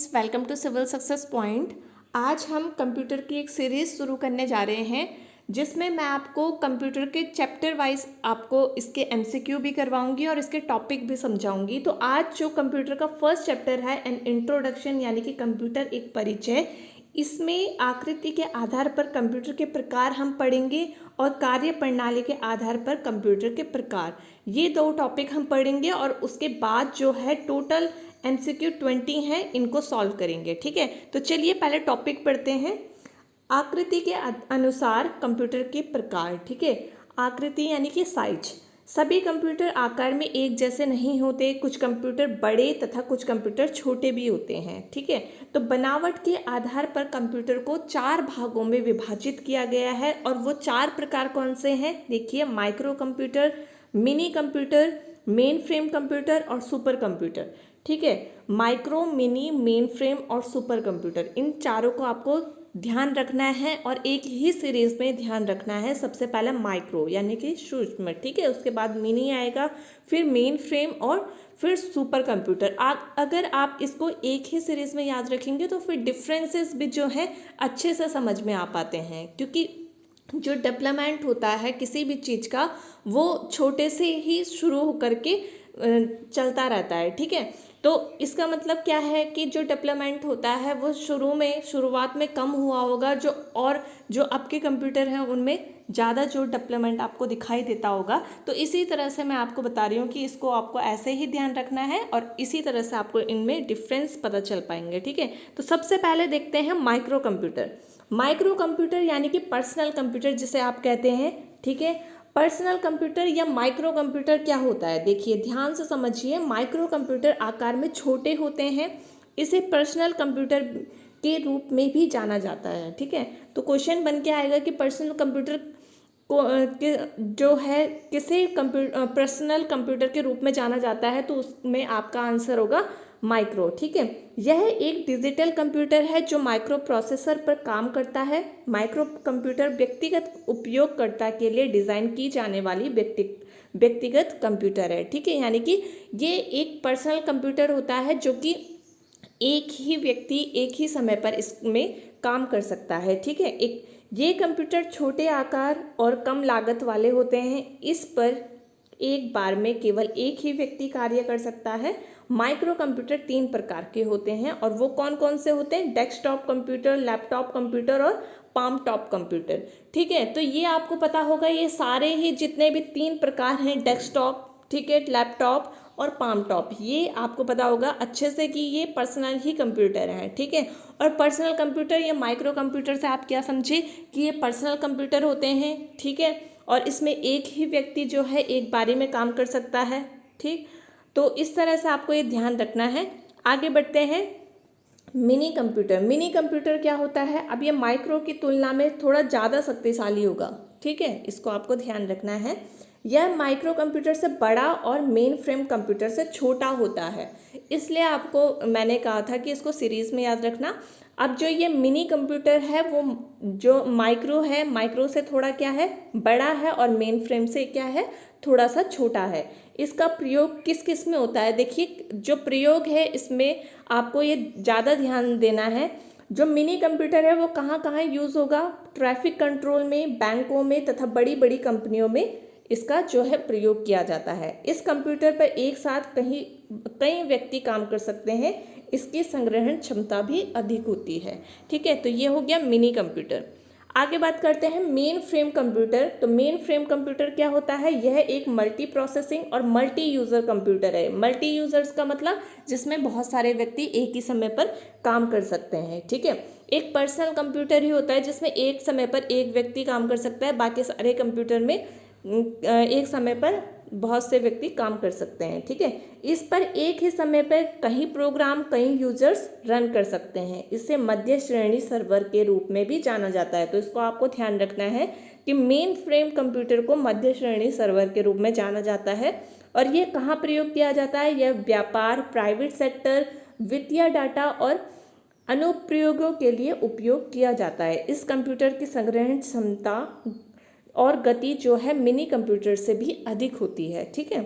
Friends, welcome to civil success point. आज हम computer की एक सीरीज़ शुरू करने जा रहे हैं जिसमें मैं आपको कंप्यूटर के चैप्टर वाइज आपको इसके एमसीक्यू भी करवाऊंगी और इसके टॉपिक भी समझाऊंगी। तो आज जो कंप्यूटर का फर्स्ट चैप्टर है एन इंट्रोडक्शन यानी कि कंप्यूटर एक परिचय, इसमें आकृति के आधार पर कंप्यूटर के प्रकार हम पढ़ेंगे और कार्य प्रणाली के आधार पर कंप्यूटर के प्रकार, ये दो टॉपिक हम पढ़ेंगे और उसके बाद जो है टोटल MCQ 20 हैं, इनको सॉल्व करेंगे। ठीक है, तो चलिए पहले टॉपिक पढ़ते हैं। आकृति के अनुसार कंप्यूटर के प्रकार। ठीक है, आकृति यानी कि साइज। सभी कंप्यूटर आकार में एक जैसे नहीं होते, कुछ कंप्यूटर बड़े तथा कुछ कंप्यूटर छोटे भी होते हैं। ठीक है, तो बनावट के आधार पर कंप्यूटर को 4 भागों में विभाजित किया गया है और वो 4 प्रकार कौन से हैं देखिए, micro computer, mini computer, main frame computer और सुपर कंप्यूटर। ठीक है, माइक्रो, मिनी, मेन फ्रेम और सुपर कंप्यूटर, इन चारों को आपको ध्यान रखना है और एक ही सीरीज में ध्यान रखना है। सबसे पहले माइक्रो यानी कि सूक्ष्म, ठीक है, उसके बाद मिनी आएगा, फिर मेन फ्रेम और फिर सुपर कंप्यूटर। अगर आप इसको एक ही सीरीज में याद रखेंगे तो फिर डिफरेंसेस भी जो है अच्छे से समझ में आ पाते हैं, क्योंकि जो डेवलपमेंट होता है किसी भी चीज़ का वो छोटे से ही शुरू होकर के चलता रहता है। ठीक है, तो इसका मतलब क्या है कि जो डेवलपमेंट होता है वो शुरुआत में कम हुआ होगा, जो आपके कंप्यूटर हैं उनमें ज़्यादा जो डेवलपमेंट आपको दिखाई देता होगा। तो इसी तरह से मैं आपको बता रही हूँ कि इसको आपको ऐसे ही ध्यान रखना है और इसी तरह से आपको इनमें डिफरेंस पता चल पाएंगे। ठीक है, तो सबसे पहले देखते हैं माइक्रो कंप्यूटर। माइक्रो कंप्यूटर यानी कि पर्सनल कंप्यूटर जिसे आप कहते हैं। ठीक है, पर्सनल कंप्यूटर या माइक्रो कंप्यूटर क्या होता है, देखिए ध्यान से समझिए। माइक्रो कंप्यूटर आकार में छोटे होते हैं, इसे पर्सनल कंप्यूटर के रूप में भी जाना जाता है। ठीक है, तो क्वेश्चन बन के आएगा कि पर्सनल कंप्यूटर को जो है किसे पर्सनल कंप्यूटर के रूप में जाना जाता है, तो उसमें आपका आंसर होगा माइक्रो। ठीक है, यह एक डिजिटल कंप्यूटर है जो माइक्रो प्रोसेसर पर काम करता है। माइक्रो कंप्यूटर व्यक्तिगत उपयोगकर्ता के लिए डिज़ाइन की जाने वाली व्यक्तिगत कंप्यूटर है। ठीक है, यानी कि ये एक पर्सनल कंप्यूटर होता है जो कि एक ही व्यक्ति एक ही समय पर इसमें काम कर सकता है। ठीक है, ये कंप्यूटर छोटे आकार और कम लागत वाले होते हैं। इस पर एक बार में केवल एक ही व्यक्ति कार्य कर सकता है। माइक्रो कंप्यूटर 3 प्रकार के होते हैं और वो कौन कौन से होते हैं, डेस्कटॉप कंप्यूटर, लैपटॉप कंप्यूटर और पाम टॉप कंप्यूटर। ठीक है, तो ये आपको पता होगा, ये सारे ही जितने भी 3 प्रकार हैं, डेस्कटॉप, ठीक है, लैपटॉप और पाम टॉप, ये आपको पता होगा अच्छे से कि ये पर्सनल ही कंप्यूटर हैं। ठीक है, और पर्सनल कंप्यूटर या माइक्रो कंप्यूटर से आप क्या समझे कि ये पर्सनल कंप्यूटर होते हैं। ठीक है, और इसमें एक ही व्यक्ति जो है एक बारी में काम कर सकता है। ठीक, तो इस तरह से आपको ये ध्यान रखना है। आगे बढ़ते हैं, मिनी कंप्यूटर। मिनी कंप्यूटर क्या होता है, अब ये माइक्रो की तुलना में थोड़ा ज़्यादा शक्तिशाली होगा। ठीक है, इसको आपको ध्यान रखना है। यह माइक्रो कंप्यूटर से बड़ा और मेन फ्रेम कंप्यूटर से छोटा होता है, इसलिए आपको मैंने कहा था कि इसको सीरीज में याद रखना। अब जो ये मिनी कंप्यूटर है वो जो माइक्रो है, माइक्रो से थोड़ा क्या है, बड़ा है और मेन फ्रेम से क्या है, थोड़ा सा छोटा है। इसका प्रयोग किस किस में होता है, देखिए जो प्रयोग है इसमें आपको ये ज़्यादा ध्यान देना है। जो मिनी कंप्यूटर है वो कहाँ कहाँ यूज़ होगा, ट्रैफिक कंट्रोल में, बैंकों में तथा बड़ी बड़ी कंपनियों में इसका जो है प्रयोग किया जाता है। इस कंप्यूटर पर एक साथ कई व्यक्ति काम कर सकते हैं। इसकी संग्रहण क्षमता भी अधिक होती है। ठीक है, तो ये हो गया मिनी कंप्यूटर। आगे बात करते हैं मेन फ्रेम कंप्यूटर। तो मेन फ्रेम कंप्यूटर क्या होता है, यह एक मल्टी प्रोसेसिंग और मल्टी यूज़र कंप्यूटर है। मल्टी यूज़र्स का मतलब जिसमें बहुत सारे व्यक्ति एक ही समय पर काम कर सकते हैं। ठीक है, एक पर्सनल कंप्यूटर ही होता है जिसमें एक समय पर एक व्यक्ति काम कर सकता है, बाकी सारे कंप्यूटर में एक समय पर बहुत से व्यक्ति काम कर सकते हैं। ठीक है, इस पर एक ही समय पर कई प्रोग्राम, कई यूजर्स रन कर सकते हैं। इसे मध्य श्रेणी सर्वर के रूप में भी जाना जाता है। तो इसको आपको ध्यान रखना है कि मेन फ्रेम कंप्यूटर को मध्य श्रेणी सर्वर के रूप में जाना जाता है। और ये कहाँ प्रयोग किया जाता है, यह व्यापार, प्राइवेट सेक्टर, वित्तीय डाटा और अनुप्रयोगों के लिए उपयोग किया जाता है। इस कंप्यूटर की संग्रहण क्षमता और गति जो है मिनी कंप्यूटर से भी अधिक होती है। ठीक है,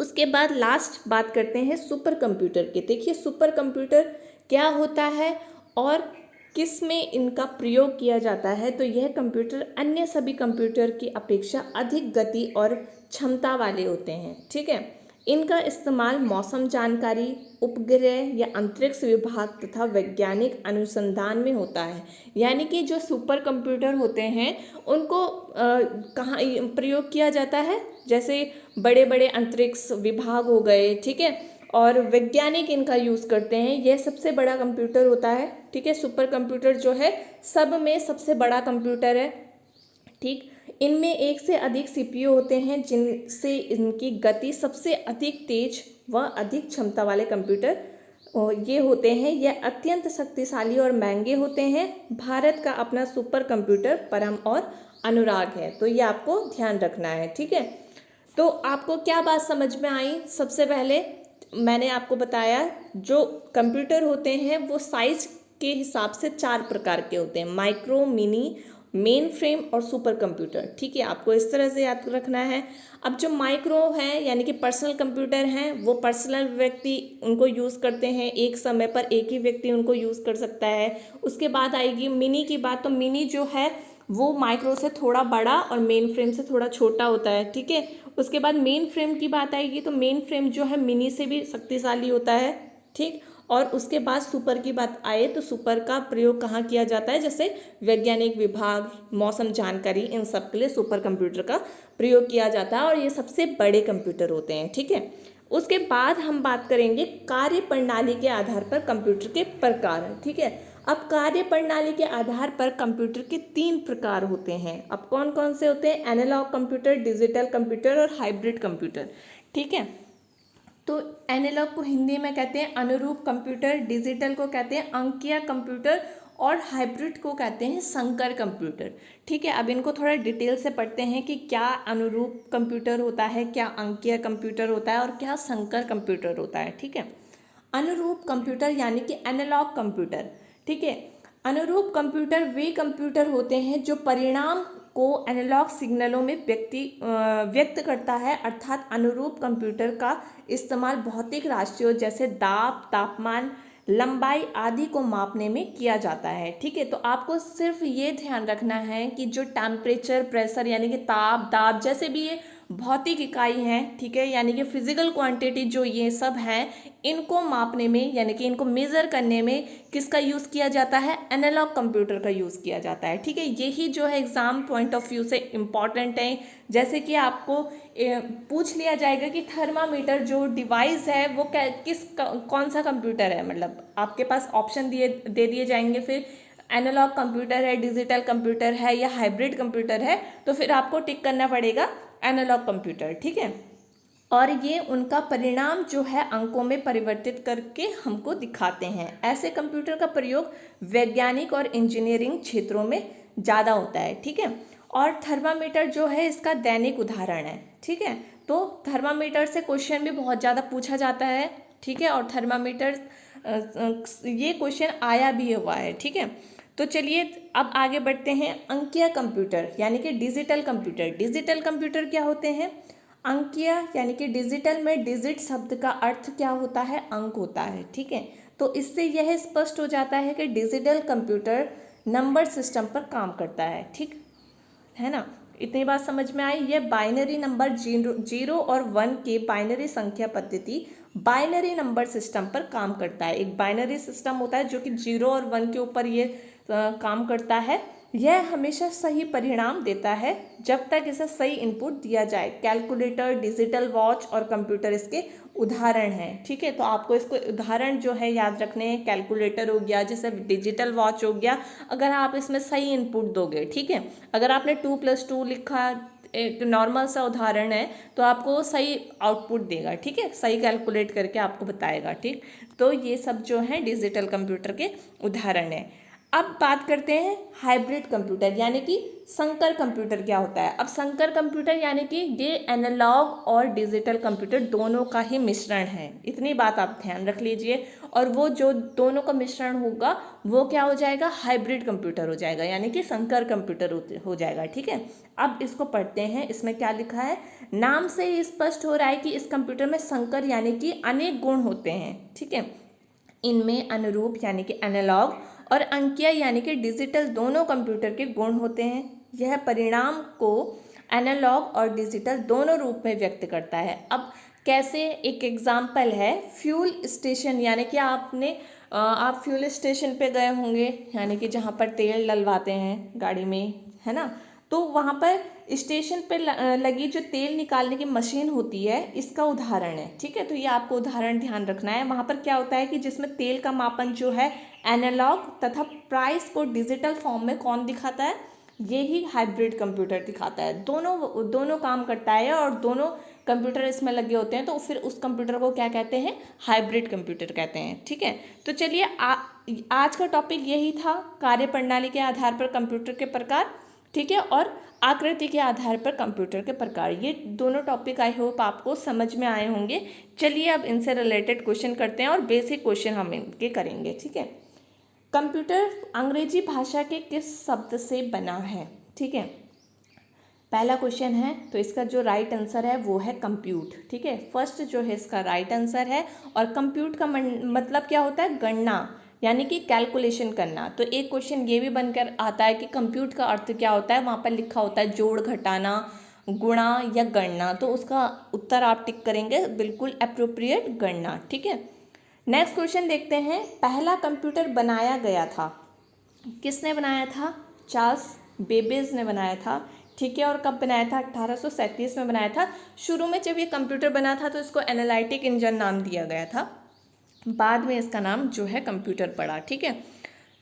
उसके बाद लास्ट बात करते हैं सुपर कंप्यूटर के। देखिए सुपर कंप्यूटर क्या होता है और किस में इनका प्रयोग किया जाता है। तो यह कंप्यूटर अन्य सभी कंप्यूटर की अपेक्षा अधिक गति और क्षमता वाले होते हैं। ठीक है, इनका इस्तेमाल मौसम जानकारी, उपग्रह या अंतरिक्ष विभाग तथा वैज्ञानिक अनुसंधान में होता है। यानी कि जो सुपर कंप्यूटर होते हैं उनको कहाँ प्रयोग किया जाता है, जैसे बड़े बड़े अंतरिक्ष विभाग हो गए, ठीक है, और वैज्ञानिक इनका यूज़ करते हैं। यह सबसे बड़ा कंप्यूटर होता है। ठीक है, सुपर कंप्यूटर जो है सब में सबसे बड़ा कंप्यूटर है। ठीक, इनमें एक से अधिक सीपीयू होते हैं जिनसे इनकी गति सबसे अधिक तेज व अधिक क्षमता वाले कंप्यूटर ये होते हैं। यह अत्यंत शक्तिशाली और महंगे होते हैं। भारत का अपना सुपर कंप्यूटर परम और अनुराग है, तो ये आपको ध्यान रखना है। ठीक है, तो आपको क्या बात समझ में आई? सबसे पहले मैंने आपको बताया जो कंप्यूटर होते हैं वो साइज के हिसाब से 4 प्रकार के होते हैं, माइक्रो, मिनी, मेन फ्रेम और सुपर कंप्यूटर। ठीक है, आपको इस तरह से याद रखना है। अब जो माइक्रो हैं यानी कि पर्सनल कंप्यूटर हैं, वो पर्सनल व्यक्ति उनको यूज़ करते हैं, एक समय पर एक ही व्यक्ति उनको यूज़ कर सकता है। उसके बाद आएगी मिनी की बात, तो मिनी जो है वो माइक्रो से थोड़ा बड़ा और मेन फ्रेम से थोड़ा छोटा होता है। ठीक है, उसके बाद मेन फ्रेम की बात आएगी, तो मेन फ्रेम जो है मिनी से भी शक्तिशाली होता है। ठीक, और उसके बाद सुपर की बात आए तो सुपर का प्रयोग कहाँ किया जाता है, जैसे वैज्ञानिक विभाग, मौसम जानकारी, इन सब के लिए सुपर कंप्यूटर का प्रयोग किया जाता है और ये सबसे बड़े कंप्यूटर होते हैं। ठीक है, उसके बाद हम बात करेंगे कार्य प्रणाली के आधार पर कंप्यूटर के प्रकार। ठीक है, अब कार्य प्रणाली के आधार पर कंप्यूटर के 3 प्रकार होते हैं। अब कौन कौन से होते हैं? एनालॉग कंप्यूटर, डिजिटल कंप्यूटर और हाइब्रिड कंप्यूटर। ठीक है, तो एनालॉग को हिंदी में कहते हैं अनुरूप कंप्यूटर, डिजिटल को कहते हैं अंकीय कंप्यूटर और हाइब्रिड को कहते हैं संकर कंप्यूटर। ठीक है, अब इनको थोड़ा डिटेल से पढ़ते हैं कि क्या अनुरूप कंप्यूटर होता है, क्या अंकीय कंप्यूटर होता है और क्या संकर कंप्यूटर होता है। ठीक है, अनुरूप कंप्यूटर यानी कि एनालॉग कंप्यूटर। ठीक है, अनुरूप कंप्यूटर वे कंप्यूटर होते हैं जो परिणाम को एनालॉग सिग्नलों में व्यक्त करता है, अर्थात अनुरूप कंप्यूटर का इस्तेमाल भौतिक राशियों जैसे दाब, तापमान, लंबाई आदि को मापने में किया जाता है। ठीक है, तो आपको सिर्फ ये ध्यान रखना है कि जो टेम्परेचर, प्रेशर यानी कि ताप, दाब जैसे भी ये भौतिक इकाई हैं, ठीक है, यानी कि फिजिकल क्वांटिटी जो ये सब हैं, इनको मापने में यानी कि इनको मेज़र करने में किसका यूज़ किया जाता है? एनालॉग कंप्यूटर का यूज़ किया जाता है। ठीक है, यही जो है एग्ज़ाम पॉइंट ऑफ व्यू से इम्पॉर्टेंट है। जैसे कि आपको पूछ लिया जाएगा कि थर्मामीटर जो डिवाइस है वो कौन सा कंप्यूटर है, मतलब आपके पास ऑप्शन दे दिए जाएंगे, फिर एनालॉग कंप्यूटर है, डिजिटल कंप्यूटर है या हाइब्रिड कंप्यूटर है, तो फिर आपको टिक करना पड़ेगा एनालॉग कंप्यूटर। ठीक है, और ये उनका परिणाम जो है अंकों में परिवर्तित करके हमको दिखाते हैं। ऐसे कंप्यूटर का प्रयोग वैज्ञानिक और इंजीनियरिंग क्षेत्रों में ज़्यादा होता है। ठीक है, और थर्मामीटर जो है इसका दैनिक उदाहरण है। ठीक है, तो थर्मामीटर से क्वेश्चन भी बहुत ज़्यादा पूछा जाता है। ठीक है, और थर्मामीटर ये क्वेश्चन आया भी हुआ है। ठीक है, तो चलिए अब आगे बढ़ते हैं। अंकीय कंप्यूटर यानी कि डिजिटल कंप्यूटर। डिजिटल कंप्यूटर क्या होते हैं? अंकीय यानी कि डिजिटल में डिजिट शब्द का अर्थ क्या होता है? अंक होता है। ठीक है, तो इससे यह स्पष्ट हो जाता है कि डिजिटल कंप्यूटर नंबर सिस्टम पर काम करता है। ठीक है ना, इतनी बात समझ में आई। यह बाइनरी नंबर 0 और 1 के बाइनरी संख्या पद्धति बाइनरी नंबर सिस्टम पर काम करता है। एक बाइनरी सिस्टम होता है जो कि 0 और 1 के ऊपर ये काम करता है। यह हमेशा सही परिणाम देता है जब तक इसे सही इनपुट दिया जाए। कैलकुलेटर, डिजिटल वॉच और कंप्यूटर इसके उदाहरण हैं। ठीक है, तो आपको इसको उदाहरण जो है याद रखने हैं। कैलकुलेटर हो गया, जैसे डिजिटल वॉच हो गया, अगर आप इसमें सही इनपुट दोगे। ठीक है, अगर आपने 2+2 लिखा, एक नॉर्मल सा उदाहरण है, तो आपको सही आउटपुट देगा। ठीक है, सही कैलकुलेट करके आपको बताएगा। ठीक, तो ये सब जो है डिजिटल कंप्यूटर के उदाहरण है। अब बात करते हैं हाइब्रिड कंप्यूटर यानी कि संकर कंप्यूटर क्या होता है। अब संकर कंप्यूटर यानी कि ये एनालॉग और डिजिटल कंप्यूटर दोनों का ही मिश्रण है। इतनी बात आप ध्यान रख लीजिए, और वो जो दोनों का मिश्रण होगा वो क्या हो जाएगा? हाइब्रिड कंप्यूटर हो जाएगा, यानी कि संकर कंप्यूटर हो जाएगा। ठीक है, अब इसको पढ़ते हैं। इसमें क्या लिखा है? नाम से ही स्पष्ट हो रहा है कि इस कंप्यूटर में संकर यानी कि अनेक गुण होते हैं। ठीक है, इनमें अनुरूप यानी कि एनालॉग और अंकीय यानी कि डिजिटल दोनों कंप्यूटर के गुण होते हैं। यह परिणाम को एनालॉग और डिजिटल दोनों रूप में व्यक्त करता है। अब कैसे, एक एग्जाम्पल है फ्यूल स्टेशन, यानी कि आप फ्यूल स्टेशन पे गए होंगे, यानी कि जहाँ पर तेल डलवाते हैं गाड़ी में, है ना। तो वहाँ पर स्टेशन पे लगी जो तेल निकालने की मशीन होती है, इसका उदाहरण है, ठीक है। तो ये आपको उदाहरण ध्यान रखना है। वहाँ पर क्या होता है कि जिसमें तेल का मापन जो है एनालॉग तथा प्राइस को डिजिटल फॉर्म में कौन दिखाता है, ये ही हाइब्रिड कंप्यूटर दिखाता है। दोनों काम करता है और दोनों कंप्यूटर इसमें लगे होते हैं, तो फिर उस कंप्यूटर को क्या कहते हैं, हाइब्रिड कंप्यूटर कहते हैं, ठीक है। तो चलिए आज का टॉपिक यही था, कार्यप्रणाली के आधार पर कंप्यूटर के प्रकार, ठीक है, और आकृति के आधार पर कंप्यूटर के प्रकार। ये दोनों टॉपिक आई होप आपको समझ में आए होंगे। चलिए अब इनसे रिलेटेड क्वेश्चन करते हैं और बेसिक क्वेश्चन हम इनके करेंगे, ठीक है। कंप्यूटर अंग्रेजी भाषा के किस शब्द से बना है, ठीक है। पहला क्वेश्चन है, तो इसका जो राइट आंसर है वो है कंप्यूट, ठीक है। फर्स्ट जो है इसका राइट आंसर है। और कंप्यूट का मतलब क्या होता है, गणना यानी कि कैलकुलेशन करना। तो एक क्वेश्चन ये भी बनकर आता है कि कंप्यूट का अर्थ क्या होता है, वहाँ पर लिखा होता है जोड़, घटाना, गुणा या गणना। तो उसका उत्तर आप टिक करेंगे, बिल्कुल अप्रोप्रिएट, गणना, ठीक है। नेक्स्ट क्वेश्चन देखते हैं, पहला कंप्यूटर बनाया गया था, किसने बनाया था, चार्ल्स बेबेज ने बनाया था, ठीक है। और कब बनाया था, 1837 में बनाया था। शुरू में जब ये कंप्यूटर बना था तो इसको एनालिटिक इंजन नाम दिया गया था, बाद में इसका नाम जो है कंप्यूटर पड़ा, ठीक है।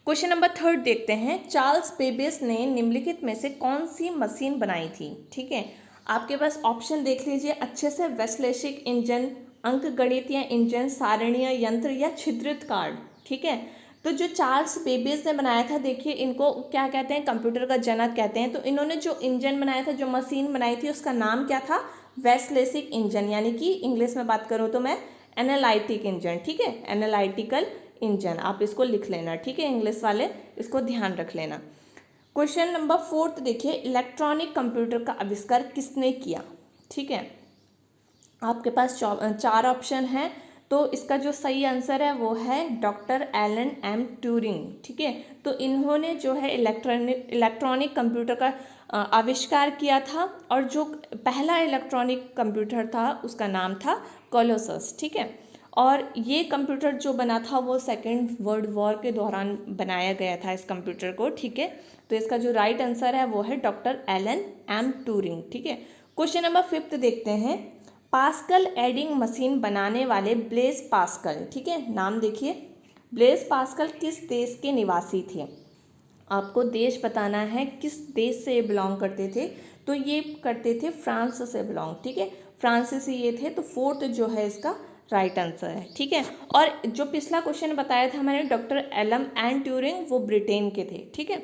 क्वेश्चन नंबर 3 देखते हैं, चार्ल्स बेबेज ने निम्नलिखित में से कौन सी मशीन बनाई थी, ठीक है। आपके पास ऑप्शन देख लीजिए अच्छे से, वैश्लेषिक इंजन, अंकगणितीय इंजन, सारणीय यंत्र या छिद्रित कार्ड, ठीक है। तो जो चार्ल्स बेबेज ने बनाया था, देखिए इनको क्या कहते हैं, कंप्यूटर का जनक कहते हैं। तो इन्होंने जो इंजन बनाया था, जो मशीन बनाई थी, उसका नाम क्या था, वैश्लेषिक इंजन, यानी कि इंग्लिश में बात करूँ तो मैं एनालिटिक इंजन, ठीक है, एनालिटिकल इंजन, आप इसको लिख लेना, ठीक है, इंग्लिश वाले इसको ध्यान रख लेना। क्वेश्चन नंबर 4 देखिए, इलेक्ट्रॉनिक कंप्यूटर का आविष्कार किसने किया, ठीक है। आपके पास 4 ऑप्शन हैं, तो इसका जो सही आंसर है वो है डॉक्टर एलन एम ट्यूरिंग, ठीक है। तो इन्होंने जो है इलेक्ट्रॉनिक कंप्यूटर का आविष्कार किया था, और जो पहला इलेक्ट्रॉनिक कंप्यूटर था उसका नाम था कोलोसस, ठीक है। और ये कंप्यूटर जो बना था वो सेकेंड वर्ल्ड वॉर के दौरान बनाया गया था इस कंप्यूटर को, ठीक है। तो इसका जो राइट आंसर है वो है डॉक्टर एलन एम ट्यूरिंग, ठीक है। क्वेश्चन नंबर 5 देखते हैं, पास्कल एडिंग मशीन बनाने वाले ब्लेज पास्कल, ठीक है, नाम देखिए, ब्लेज पास्कल किस देश के निवासी थे, आपको देश बताना है, किस देश से ये बिलोंग करते थे। तो ये करते थे फ्रांस से बिलोंग, ठीक है, फ्रांसीसी ये थे। तो 4 जो है इसका राइट आंसर है, ठीक है। और जो पिछला क्वेश्चन बताया था मैंने, डॉक्टर एलन एम ट्यूरिंग, वो ब्रिटेन के थे, ठीक है।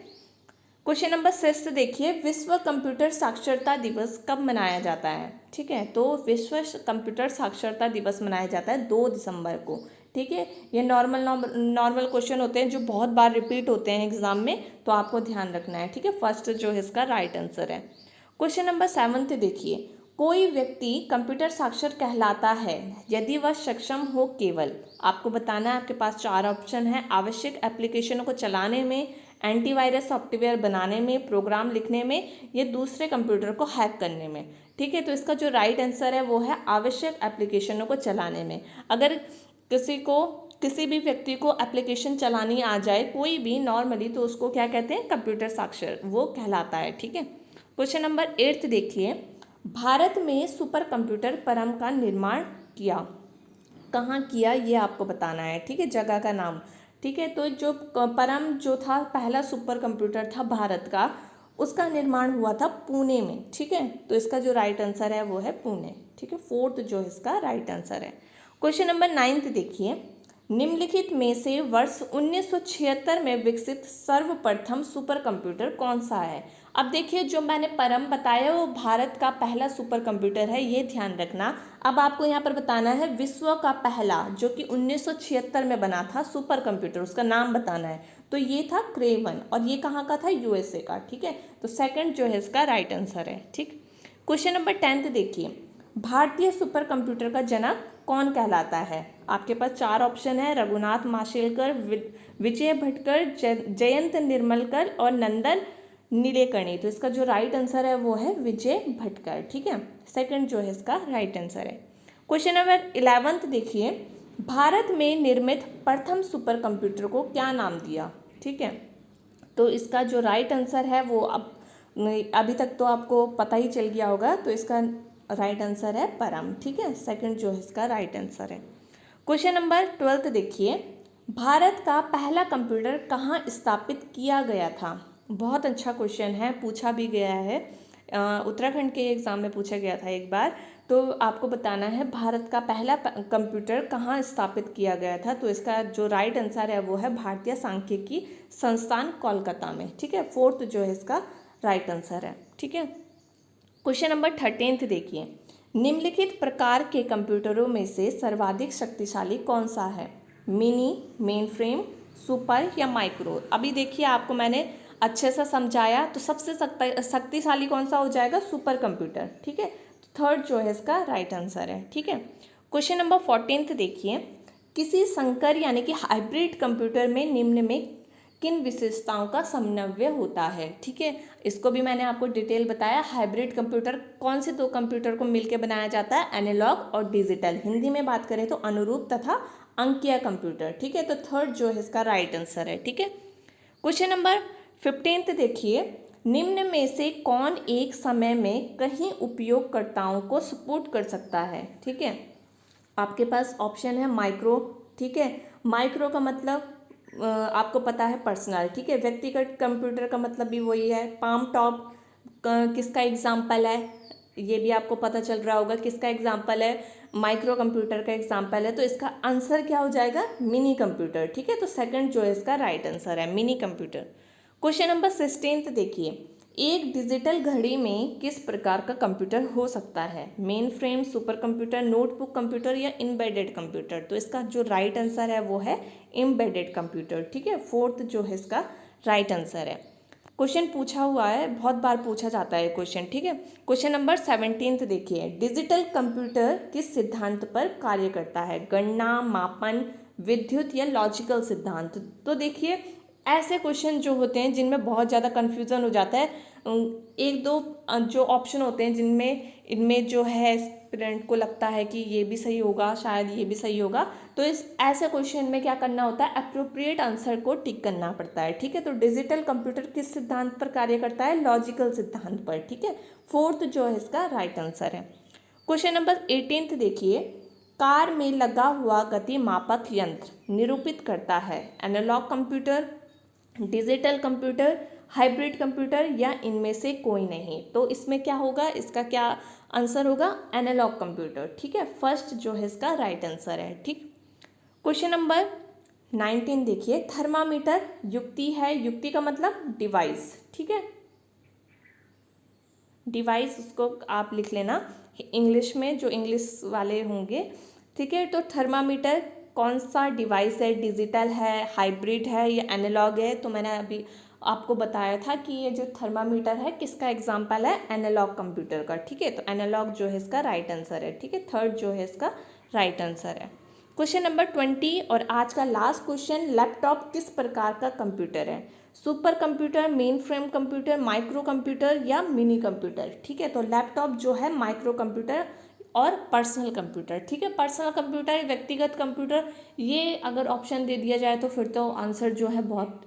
क्वेश्चन नंबर 6 देखिए, विश्व कंप्यूटर साक्षरता दिवस कब मनाया जाता है, ठीक है। तो विश्व कंप्यूटर साक्षरता दिवस मनाया जाता है 2 दिसंबर को, ठीक है। ये नॉर्मल क्वेश्चन होते हैं जो बहुत बार रिपीट होते हैं एग्जाम में, तो आपको ध्यान रखना है, ठीक है। फर्स्ट जो है इसका राइट आंसर है। क्वेश्चन नंबर 7 देखिए, कोई व्यक्ति कंप्यूटर साक्षर कहलाता है यदि वह सक्षम हो केवल, आपको बताना है, आपके पास 4 ऑप्शन है, आवश्यक एप्लीकेशनों को चलाने में, एंटीवायरस सॉफ्टवेयर बनाने में, प्रोग्राम लिखने में, या दूसरे कंप्यूटर को हैक करने में, ठीक है। तो इसका जो राइट आंसर है वो है आवश्यक एप्लीकेशनों को चलाने में। अगर किसी भी व्यक्ति को एप्लीकेशन चलानी आ जाए कोई भी नॉर्मली, तो उसको क्या कहते हैं, कंप्यूटर साक्षर वो कहलाता है, ठीक है। क्वेश्चन नंबर 8 देखिए, भारत में सुपर कंप्यूटर परम का निर्माण किया, कहाँ किया ये आपको बताना है, ठीक है, जगह का नाम, ठीक है। तो जो परम जो था पहला सुपर कंप्यूटर था भारत का, उसका निर्माण हुआ था पुणे में, ठीक है। तो इसका जो राइट आंसर है वो है पुणे, ठीक है। 4 जो इसका राइट आंसर है। क्वेश्चन नंबर 9 देखिए, निम्नलिखित में से वर्ष 1976 में विकसित सर्वप्रथम सुपर कंप्यूटर कौन सा है। अब देखिए जो मैंने परम बताया वो भारत का पहला सुपर कंप्यूटर है, ये ध्यान रखना। अब आपको यहाँ पर बताना है विश्व का पहला, जो कि 1976 में बना था सुपर कंप्यूटर, उसका नाम बताना है। तो ये था क्रेवन, और ये कहाँ का था, यूएसए का, ठीक है। तो सेकंड जो है इसका राइट आंसर है, ठीक। क्वेश्चन नंबर 10 देखिए, भारतीय सुपर कंप्यूटर का जनक कौन कहलाता है? आपके पास 4 ऑप्शन है, रघुनाथ माशेलकर, विजय भटकर, जयंत निर्मलकर और नंदन नीलेकर्णी। तो इसका जो राइट आंसर है वो है विजय भटकर। ठीक है, सेकंड जो है इसका राइट आंसर है। क्वेश्चन नंबर 11 देखिए, भारत में निर्मित प्रथम सुपर कंप्यूटर को क्या नाम दिया? ठीक है, तो इसका जो राइट आंसर है वो अभी तक तो आपको पता ही चल गया होगा, तो इसका राइट आंसर है परम। ठीक है, सेकंड जो है इसका राइट आंसर है। क्वेश्चन नंबर 12 देखिए, भारत का पहला कंप्यूटर कहाँ स्थापित किया गया था? बहुत अच्छा क्वेश्चन है, पूछा भी गया है, उत्तराखंड के एग्ज़ाम में पूछा गया था एक बार। तो आपको बताना है भारत का पहला कंप्यूटर कहाँ स्थापित किया गया था। तो इसका जो राइट आंसर है वो है भारतीय सांख्यिकी संस्थान कोलकाता में। ठीक है, फोर्थ जो है इसका राइट आंसर है। ठीक है, क्वेश्चन नंबर 13 देखिए, निम्नलिखित प्रकार के कंप्यूटरों में से सर्वाधिक शक्तिशाली कौन सा है? मिनी, मेन फ्रेम, सुपर या माइक्रो? अभी देखिए आपको मैंने अच्छे से समझाया, तो सबसे शक्तिशाली कौन सा हो जाएगा? Super computer. ठीक है, थर्ड जो है इसका राइट आंसर है। ठीक है, क्वेश्चन नंबर 14 देखिए, किसी संकर यानी कि हाइब्रिड कंप्यूटर में निम्न में किन विशेषताओं का समन्वय होता है? ठीक है, इसको भी मैंने आपको डिटेल बताया। हाइब्रिड कंप्यूटर कौन से दो कंप्यूटर को मिलकर बनाया जाता है? एनालॉग और डिजिटल। हिंदी में बात करें तो अनुरूप तथा अंकीय कंप्यूटर। ठीक है, तो थर्ड जो है इसका राइट आंसर है। ठीक है, क्वेश्चन नंबर 15 देखिए, निम्न में से कौन एक समय में कई उपयोगकर्ताओं को सपोर्ट कर सकता है? ठीक है, आपके पास ऑप्शन है माइक्रो। ठीक है, माइक्रो का मतलब आपको पता है पर्सनल। ठीक है, व्यक्तिगत कंप्यूटर का मतलब भी वही है। पाम टॉप किसका एग्जाम्पल है? ये भी आपको पता चल रहा होगा किसका एग्जाम्पल है, माइक्रो कंप्यूटर का एग्जाम्पल है। तो इसका आंसर क्या हो जाएगा? Mini computer. ठीक है, तो सेकंड जो है इसका राइट आंसर है मिनी कंप्यूटर। क्वेश्चन नंबर 16 देखिए, एक डिजिटल घड़ी में किस प्रकार का कंप्यूटर हो सकता है? Main frame, super computer, notebook computer या एम्बेडेड कंप्यूटर? तो इसका जो राइट आंसर है वो है एम्बेडेड कंप्यूटर। ठीक है, फोर्थ जो है इसका राइट आंसर है। क्वेश्चन पूछा हुआ है, बहुत बार पूछा जाता है क्वेश्चन। ठीक है, क्वेश्चन नंबर 17 देखिए, डिजिटल कंप्यूटर किस सिद्धांत पर कार्य करता है? गणना, मापन, विद्युत या लॉजिकल सिद्धांत? तो देखिए ऐसे क्वेश्चन जो होते हैं जिनमें बहुत ज़्यादा कन्फ्यूज़न हो जाता है, एक दो जो ऑप्शन होते हैं जिनमें इनमें जो है स्टूडेंट को लगता है कि ये भी सही होगा, शायद ये भी सही होगा, तो इस ऐसे क्वेश्चन में क्या करना होता है? अप्रोप्रिएट आंसर को टिक करना पड़ता है। ठीक है, तो डिजिटल कंप्यूटर किस सिद्धांत पर कार्य करता है? लॉजिकल सिद्धांत पर। ठीक है, फोर्थ जो है इसका राइट आंसर है। क्वेश्चन नंबर 18 देखिए, कार में लगा हुआ गति मापक यंत्र निरूपित करता है analog computer, digital computer, hybrid computer या इनमें से कोई नहीं? तो इसमें क्या होगा? इसका क्या आंसर होगा? Analog computer. ठीक है, फर्स्ट जो है इसका राइट आंसर है। ठीक, क्वेश्चन नंबर 19 देखिए, थर्मामीटर युक्ति है, युक्ति का मतलब डिवाइस। ठीक है, डिवाइस उसको आप लिख लेना इंग्लिश में, जो इंग्लिश वाले होंगे। ठीक है, तो थर्मामीटर कौन सा डिवाइस है? डिजिटल है, हाइब्रिड है या एनालॉग है? तो मैंने अभी आपको बताया था कि ये जो थर्मामीटर है किसका एग्जाम्पल है? एनालॉग कंप्यूटर का। ठीक है, तो एनालॉग जो है इसका राइट आंसर है। ठीक है, थर्ड जो है इसका राइट आंसर है। क्वेश्चन नंबर 20 और आज का लास्ट क्वेश्चन, लैपटॉप किस प्रकार का कंप्यूटर है? Super computer, main frame computer, micro computer या मिनी कंप्यूटर? ठीक है, तो लैपटॉप जो है माइक्रो कंप्यूटर और पर्सनल कंप्यूटर। ठीक है, पर्सनल कंप्यूटर, व्यक्तिगत कंप्यूटर, ये अगर ऑप्शन दे दिया जाए तो फिर तो आंसर जो है बहुत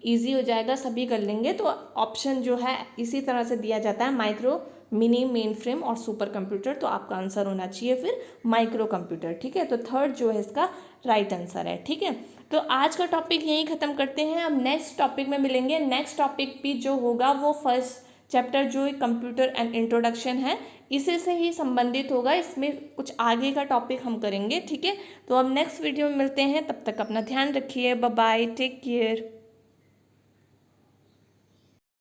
इजी हो जाएगा, सभी कर लेंगे। तो ऑप्शन जो है इसी तरह से दिया जाता है, माइक्रो, मिनी, मेन फ्रेम और सुपर कंप्यूटर। तो आपका आंसर होना चाहिए फिर माइक्रो कंप्यूटर। ठीक है, तो थर्ड जो है इसका राइट आंसर है। ठीक है, तो आज का टॉपिक यहीं ख़त्म करते हैं। अब नेक्स्ट टॉपिक में मिलेंगे। नेक्स्ट टॉपिक भी जो होगा वो फर्स्ट चैप्टर जो कंप्यूटर एंड इंट्रोडक्शन है, इसी से ही संबंधित होगा। इसमें कुछ आगे का टॉपिक हम करेंगे। ठीक है, तो अब नेक्स्ट वीडियो में मिलते हैं, तब तक अपना ध्यान रखिए। Bye bye, take care.